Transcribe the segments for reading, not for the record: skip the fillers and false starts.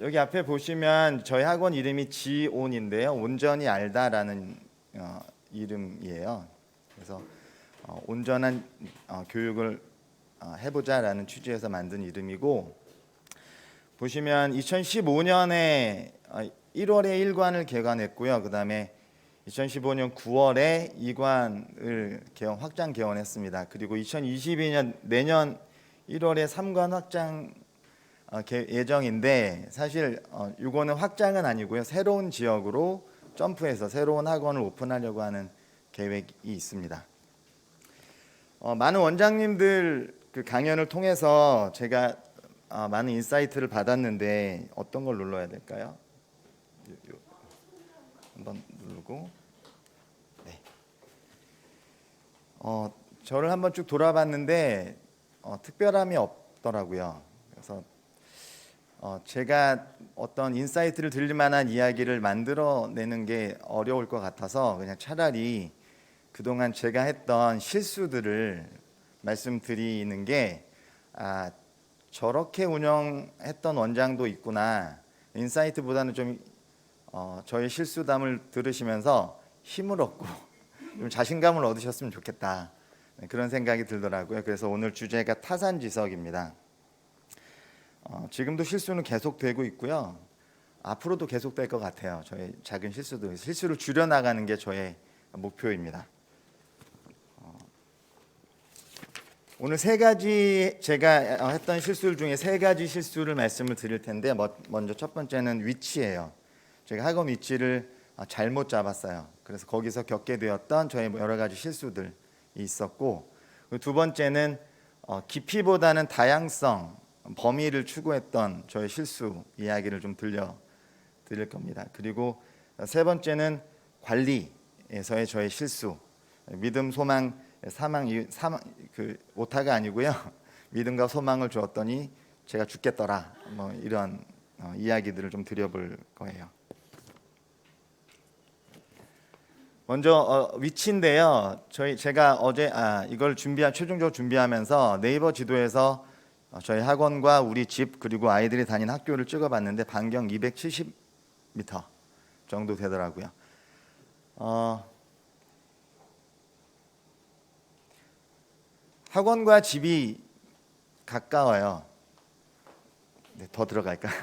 여기 앞에 보시면 저희 학원 이름이 지온인데요. 온전히 알다라는 이름이에요. 그래서 온전한 교육을 해보자라는 취지에서 만든 이름이고, 보시면 2015년에 1월에 1관을 개관했고요. 그 다음에 2015년 9월에 2관을 확장 개원했습니다. 그리고 2022년 내년 1월에 3관 확장 예정인데, 사실 이거는 확장은 아니고요. 새로운 지역으로 점프해서 새로운 학원을 오픈하려고 하는 계획이 있습니다. 많은 원장님들 그 강연을 통해서 제가 많은 인사이트를 받았는데, 어떤 걸 눌러야 될까요? 한번 누르고, 네. 저를 한번 쭉 돌아봤는데 특별함이 없더라고요. 그래서 제가 어떤 인사이트를 들릴 만한 이야기를 만들어내는 게 어려울 것 같아서 그냥 차라리 그동안 제가 했던 실수들을 말씀드리는 게, 저렇게 운영했던 원장도 있구나, 인사이트보다는 좀 저의 실수담을 들으시면서 힘을 얻고 좀 자신감을 얻으셨으면 좋겠다, 그런 생각이 들더라고요. 그래서 오늘 주제가 타산지석입니다. 지금도 실수는 계속되고 있고요. 앞으로도 계속될 것 같아요. 저의 작은 실수를 줄여나가는 게 저의 목표입니다. 오늘 세 가지 제가 했던 실수들 중에 세 가지 실수를 말씀을 드릴 텐데, 먼저 첫 번째는 위치예요. 제가 학원 위치를 잘못 잡았어요. 그래서 거기서 겪게 되었던 저의 여러 가지 실수들이 있었고, 두 번째는 깊이보다는 다양성, 범위를 추구했던 저의 실수 이야기를 좀 들려드릴 겁니다. 그리고 세 번째는 관리에서의 저의 실수, 믿음, 소망, 사망 그 오타가 아니고요. 믿음과 소망을 주었더니 제가 죽겠더라, 이런 이야기들을 좀 드려볼 거예요. 먼저 위치인데요. 제가 어제 이걸 최종적으로 준비하면서 네이버 지도에서 저희 학원과 우리 집 그리고 아이들이 다니는 학교를 찍어봤는데 반경 270m 정도 되더라고요. 학원과 집이 가까워요. 네, 더 들어갈까요?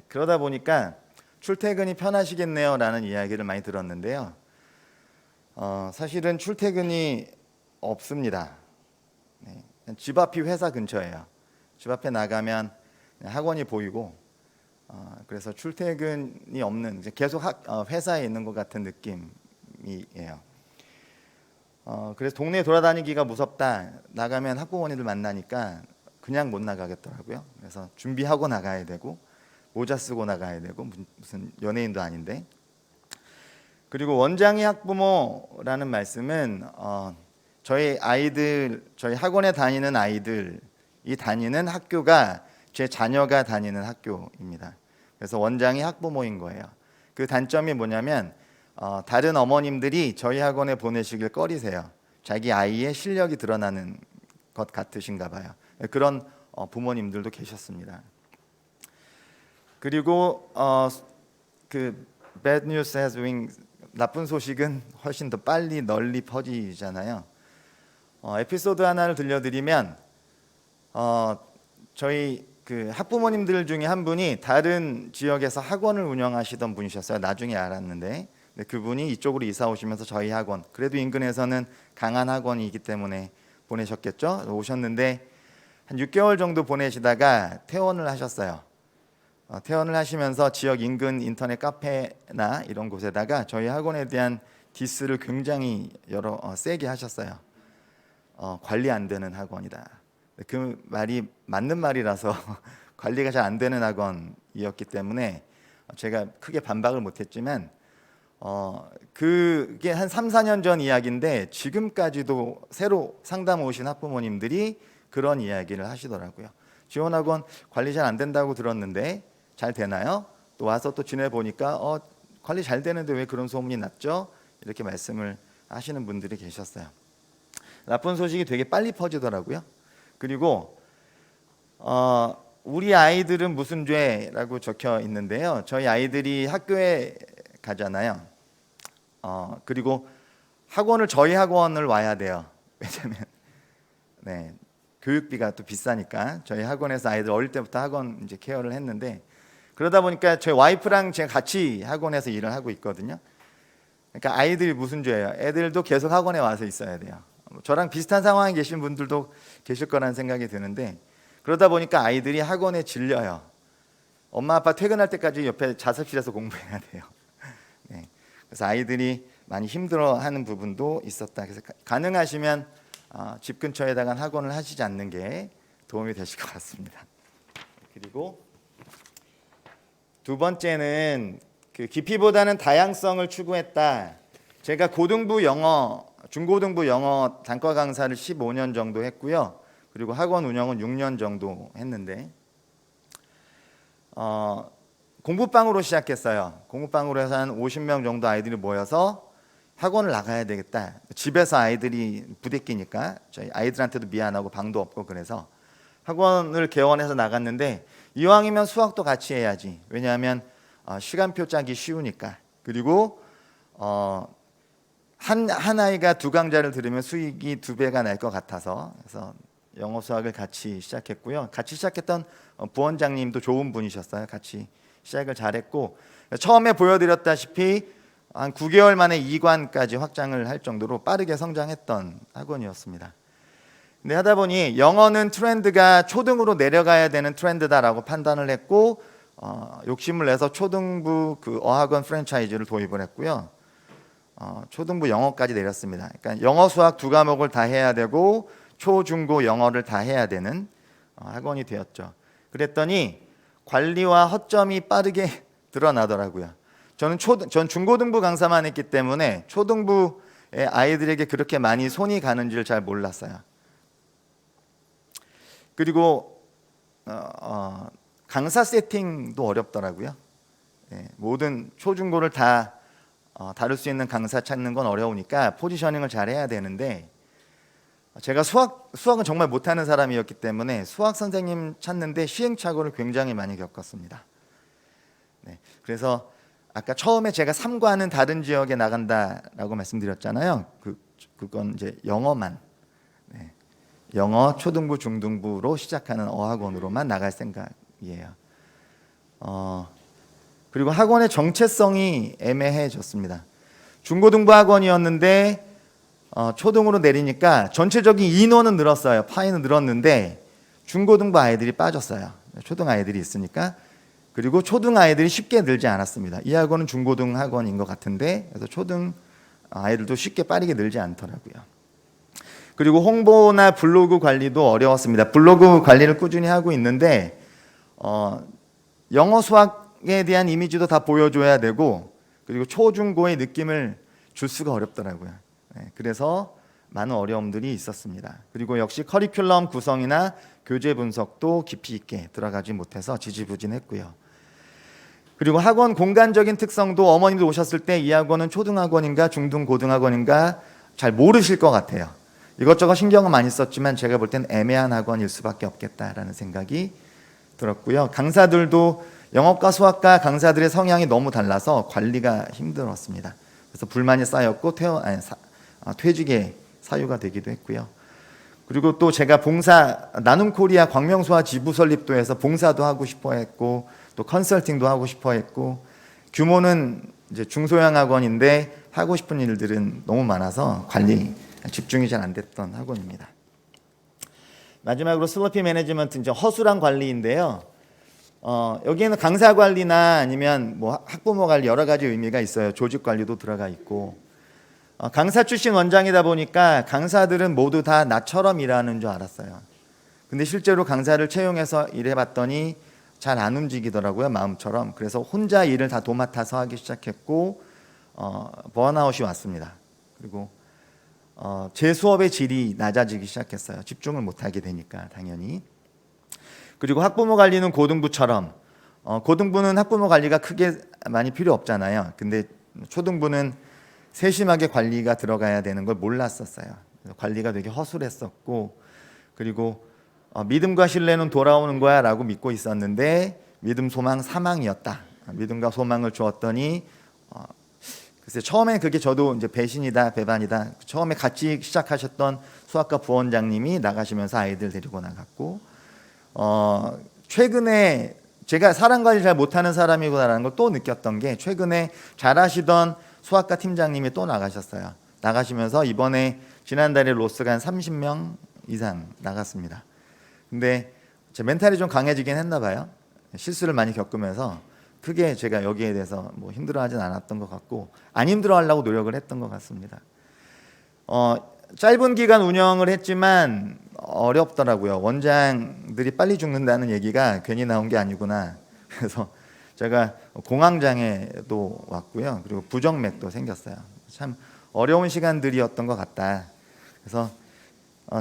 그러다 보니까 출퇴근이 편하시겠네요 라는 이야기를 많이 들었는데요. 사실은 출퇴근이 없습니다. 네, 집 앞이 회사 근처예요. 집 앞에 나가면 학원이 보이고, 그래서 출퇴근이 없는, 이제 계속 회사에 있는 것 같은 느낌이에요. 그래서 동네 돌아다니기가 무섭다, 나가면 학부모님들 만나니까 그냥 못 나가겠더라고요. 그래서 준비하고 나가야 되고, 모자 쓰고 나가야 되고, 무슨 연예인도 아닌데. 그리고 원장이 학부모라는 말씀은 저희 학원에 다니는 아이들이 다니는 학교가 제 자녀가 다니는 학교입니다. 그래서 원장이 학부모인 거예요. 그 단점이 뭐냐면 다른 어머님들이 저희 학원에 보내시길 꺼리세요. 자기 아이의 실력이 드러나는 것 같으신가 봐요. 그런 부모님들도 계셨습니다. 그리고 그 bad news has wings, 나쁜 소식은 훨씬 더 빨리 널리 퍼지잖아요. 에피소드 하나를 들려드리면, 저희 그 학부모님들 중에 한 분이 다른 지역에서 학원을 운영하시던 분이셨어요. 나중에 알았는데, 그분이 이쪽으로 이사 오시면서 저희 학원, 그래도 인근에서는 강한 학원이기 때문에 보내셨겠죠. 오셨는데 한 6개월 정도 보내시다가 퇴원을 하셨어요. 퇴원을 하시면서 지역 인근 인터넷 카페나 이런 곳에다가 저희 학원에 대한 디스를 굉장히 세게 하셨어요. 관리 안 되는 학원이다. 그 말이 맞는 말이라서 관리가 잘 안 되는 학원이었기 때문에 제가 크게 반박을 못했지만, 그게 한 3, 4년 전 이야기인데 지금까지도 새로 상담 오신 학부모님들이 그런 이야기를 하시더라고요. 지원학원 관리 잘 안 된다고 들었는데 잘 되나요? 또 와서 또 지내보니까 관리 잘 되는데 왜 그런 소문이 났죠? 이렇게 말씀을 하시는 분들이 계셨어요. 나쁜 소식이 되게 빨리 퍼지더라고요. 그리고 우리 아이들은 무슨 죄라고 적혀 있는데요. 저희 아이들이 학교에 가잖아요. 그리고 학원을 저희 학원을 와야 돼요. 왜냐면 네, 교육비가 또 비싸니까 저희 학원에서 아이들 어릴 때부터 학원 이제 케어를 했는데 그러다 보니까 저희 와이프랑 제가 같이 학원에서 일을 하고 있거든요. 그러니까 아이들이 무슨 죄예요? 애들도 계속 학원에 와서 있어야 돼요. 저랑 비슷한 상황에 계신 분들도 계실 거라는 생각이 드는데 그러다 보니까 아이들이 학원에 질려요. 엄마 아빠 퇴근할 때까지 옆에 자습실에서 공부해야 돼요. 네. 그래서 아이들이 많이 힘들어하는 부분도 있었다. 그래서 가능하시면 집 근처에다가 학원을 하시지 않는 게 도움이 되실 것 같습니다. 그리고 두 번째는 그 깊이보다는 다양성을 추구했다. 제가 고등부 영어, 중고등부 영어 단과 강사를 15년 정도 했고요. 그리고 학원 운영은 6년 정도 했는데 공부방으로 시작했어요. 공부방으로 해서 한 50명 정도 아이들이 모여서 학원을 나가야 되겠다. 집에서 아이들이 부대끼니까 저희 아이들한테도 미안하고 방도 없고 그래서 학원을 개원해서 나갔는데 이왕이면 수학도 같이 해야지. 왜냐하면 시간표 짜기 쉬우니까. 그리고 한 아이가 두 강좌를 들으면 수익이 2배가 날 것 같아서 그래서 영어 수학을 같이 시작했고요. 같이 시작했던 부원장님도 좋은 분이셨어요. 같이 시작을 잘했고 처음에 보여드렸다시피 한 9개월 만에 2관까지 확장을 할 정도로 빠르게 성장했던 학원이었습니다. 근데 하다 보니 영어는 트렌드가 초등으로 내려가야 되는 트렌드다라고 판단을 했고 욕심을 내서 초등부 그 어학원 프랜차이즈를 도입을 했고요. 초등부 영어까지 내렸습니다. 그러니까 영어 수학 2과목을 다 해야 되고 초, 중, 고 영어를 다 해야 되는 학원이 되었죠. 그랬더니 관리와 허점이 빠르게 드러나더라고요. 전 중고등부 강사만 했기 때문에 초등부의 아이들에게 그렇게 많이 손이 가는지를 잘 몰랐어요. 그리고 강사 세팅도 어렵더라고요. 모든 초중고를 다 다룰 수 있는 강사 찾는 건 어려우니까 포지셔닝을 잘 해야 되는데 제가 수학은 정말 못하는 사람이었기 때문에 수학 선생님 찾는데 시행착오를 굉장히 많이 겪었습니다. 그래서 아까 처음에 제가 3과는 다른 지역에 나간다라고 말씀드렸잖아요. 그건 이제 영어만 영어 초등부 중등부로 시작하는 어학원으로만 나갈 생각이에요. 그리고 학원의 정체성이 애매해졌습니다. 중고등부 학원이었는데 초등으로 내리니까 전체적인 인원은 늘었어요. 파이는 늘었는데 중고등부 아이들이 빠졌어요. 초등 아이들이 있으니까. 그리고 초등 아이들이 쉽게 늘지 않았습니다. 이 학원은 중고등 학원인 것 같은데 그래서 초등 아이들도 쉽게 빠르게 늘지 않더라고요. 그리고 홍보나 블로그 관리도 어려웠습니다. 블로그 관리를 꾸준히 하고 있는데 영어 수학에 대한 이미지도 다 보여줘야 되고 그리고 초중고의 느낌을 줄 수가 어렵더라고요. 그래서 많은 어려움들이 있었습니다. 그리고 역시 커리큘럼 구성이나 교재 분석도 깊이 있게 들어가지 못해서 지지부진했고요. 그리고 학원 공간적인 특성도 어머님들 오셨을 때 이 학원은 초등학원인가 중등 고등학원인가 잘 모르실 것 같아요. 이것저것 신경은 많이 썼지만 제가 볼 땐 애매한 학원일 수밖에 없겠다라는 생각이 들었고요. 강사들도 영어과 수학과 강사들의 성향이 너무 달라서 관리가 힘들었습니다. 그래서 불만이 쌓였고 퇴직의 사유가 되기도 했고요. 그리고 또 제가 봉사 나눔 코리아 광명수화 지부 설립도 해서 봉사도 하고 싶어 했고 또 컨설팅도 하고 싶어 했고 규모는 이제 중소형 학원인데 하고 싶은 일들은 너무 많아서 관리 집중이 잘 안 됐던 학원입니다. 마지막으로 슬로피 매니지먼트 이제 허술한 관리인데요. 여기에는 강사 관리나 아니면 뭐 학부모 관리 여러 가지 의미가 있어요. 조직 관리도 들어가 있고 강사 출신 원장이다 보니까 강사들은 모두 다 나처럼 일하는 줄 알았어요. 근데 실제로 강사를 채용해서 일해봤더니 잘 안 움직이더라고요. 마음처럼. 그래서 혼자 일을 다 도맡아서 하기 시작했고 번아웃이 왔습니다. 그리고 제 수업의 질이 낮아지기 시작했어요. 집중을 못하게 되니까 당연히. 그리고 학부모 관리는 고등부처럼 고등부는 학부모 관리가 크게 많이 필요 없잖아요. 근데 초등부는 세심하게 관리가 들어가야 되는 걸 몰랐었어요. 관리가 되게 허술했었고 그리고 믿음과 신뢰는 돌아오는 거야라고 믿고 있었는데 믿음, 소망, 사망이었다. 믿음과 소망을 주었더니 글쎄 처음에 그게 저도 이제 배신이다, 배반이다. 처음에 같이 시작하셨던 수학과 부원장님이 나가시면서 아이들 데리고 나갔고, 최근에 제가 사람 관리 잘 못하는 사람이구나라는 걸 또 느꼈던 게 최근에 잘하시던 수학과 팀장님이 또 나가셨어요. 나가시면서 이번에 지난달에 로스가 한 30명 이상 나갔습니다. 근데 제 멘탈이 좀 강해지긴 했나 봐요. 실수를 많이 겪으면서 크게 제가 여기에 대해서 뭐 힘들어하진 않았던 것 같고 안 힘들어하려고 노력을 했던 것 같습니다. 짧은 기간 운영을 했지만 어렵더라고요. 원장들이 빨리 죽는다는 얘기가 괜히 나온 게 아니구나. 그래서 제가 공황장애도 왔고요. 그리고 부정맥도 생겼어요. 참 어려운 시간들이었던 것 같다. 그래서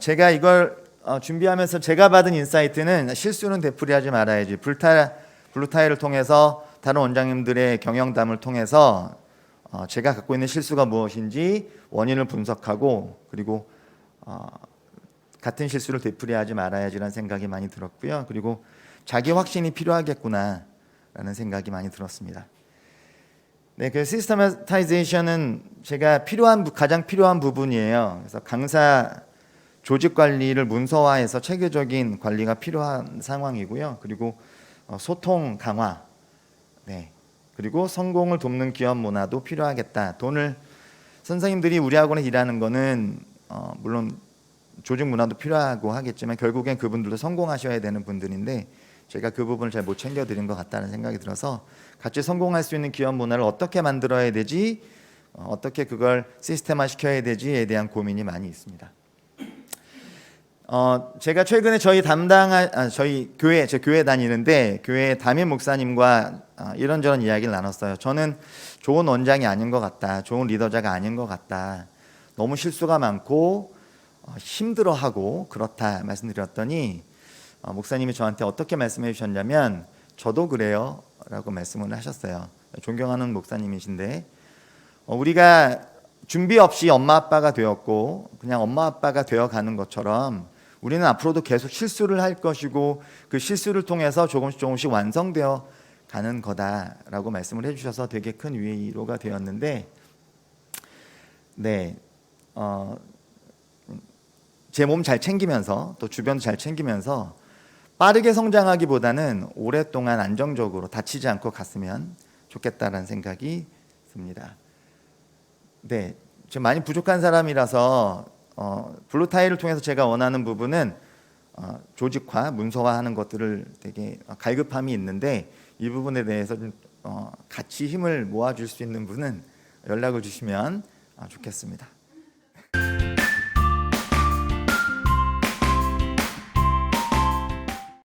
제가 이걸 준비하면서 제가 받은 인사이트는 실수는 되풀이하지 말아야지. 블루타일을 통해서 다른 원장님들의 경영담을 통해서 제가 갖고 있는 실수가 무엇인지 원인을 분석하고 그리고 같은 실수를 되풀이하지 말아야지라는 생각이 많이 들었고요. 그리고 자기 확신이 필요하겠구나라는 생각이 많이 들었습니다. 네, 그 시스테마타이제이션은 제가 가장 필요한 부분이에요. 그래서 강사 조직 관리를 문서화해서 체계적인 관리가 필요한 상황이고요. 그리고 소통 강화, 네, 그리고 성공을 돕는 기업 문화도 필요하겠다. 선생님들이 우리 학원에 일하는 거는 물론 조직 문화도 필요하고 하겠지만 결국엔 그분들도 성공하셔야 되는 분들인데 제가 그 부분을 잘 못 챙겨드린 것 같다는 생각이 들어서 같이 성공할 수 있는 기업 문화를 어떻게 만들어야 되지, 어떻게 그걸 시스템화 시켜야 되지에 대한 고민이 많이 있습니다. 제가 최근에 저희 제 교회 다니는데 교회 담임 목사님과 이런저런 이야기를 나눴어요. 저는 좋은 원장이 아닌 것 같다. 좋은 리더자가 아닌 것 같다. 너무 실수가 많고 힘들어하고 그렇다 말씀드렸더니 목사님이 저한테 어떻게 말씀해 주셨냐면 저도 그래요 라고 말씀을 하셨어요. 존경하는 목사님이신데 우리가 준비 없이 엄마 아빠가 되었고 그냥 엄마 아빠가 되어가는 것처럼 우리는 앞으로도 계속 실수를 할 것이고 그 실수를 통해서 조금씩 완성되어 가는 거다라고 말씀을 해주셔서 되게 큰 위로가 되었는데, 네, 제 몸 잘 챙기면서 또 주변 잘 챙기면서 빠르게 성장하기보다는 오랫동안 안정적으로 다치지 않고 갔으면 좋겠다라는 생각이 듭니다. 네, 지금 많이 부족한 사람이라서 블루타일을 통해서 제가 원하는 부분은 조직화, 문서화하는 것들을 되게 갈급함이 있는데 이 부분에 대해서 좀 같이 힘을 모아줄 수 있는 분은 연락을 주시면 좋겠습니다.